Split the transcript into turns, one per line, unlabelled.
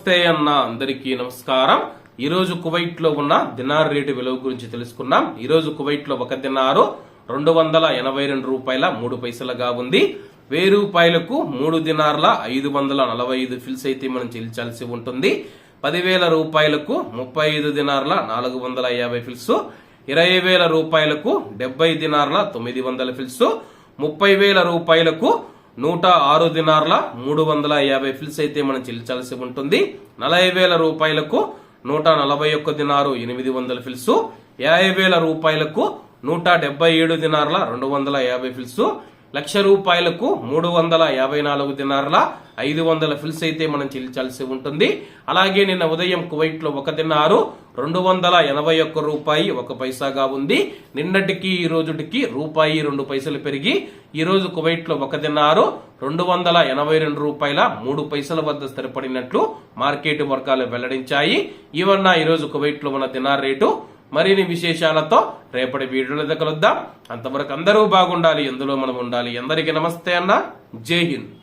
నమస్తే అన్న, అందరికీ నమస్కారం. ఈ రోజు కువైట్ లో ఉన్న దినార్ రేటు విలువ గురించి తెలుసుకున్నాం. ఈ రోజు కువైట్ లో ఒక దినారు 282 రూపాయల 3 పైసలుగా ఉంది. 1000 రూపాయలకు 3 దినార్ల 545 ఫిల్స్ అయితే మనం చెల్లించాల్సి ఉంటుంది. 10,000 రూపాయలకు 35 దినార్ల 450 ఫిల్స్, 20,000 రూపాయలకు 70 దినార్ల 900 ఫిల్స్, 30,000 రూపాయలకు 106 దినార్ల 350 ఫిల్స్ అయితే మనం చెల్లించాల్సి ఉంటుంది. 40,000 రూపాయలకు 141 దినారు 800 ఫిల్స్, 50,000 రూపాయలకు 177 దినార్ల 250 ఫిల్స్, 1,00,000 రూపాయలకు 354 దినార్ల 500 ఫిల్స్ అయితే మనం చెల్లించాల్సి ఉంటుంది. అలాగే నిన్న ఉదయం కువైట్ లో ఒక దినారు 281 రూపాయి 1 పైసాగా ఉంది. నిన్నటికి ఈ రోజుటికి రూపాయి 2 పైసలు పెరిగి ఈ రోజు కువైట్ లో ఒక దినారు 282 రూపాయల 3 పైసల వద్ద స్థిరపడినట్లు మార్కెట్ వర్గాలు వెల్లడించాయి. ఇవన్న ఈ రోజు కువైట్ లో ఉన్న దినార్ రేటు. మరిన్ని విశేషాలతో రేపటి వీడియోలో కలుద్దాం. అంతవరకు అందరూ బాగుండాలి, ఎందులో మనం ఉండాలి. అందరికీ నమస్తే అన్న, జై హింద్.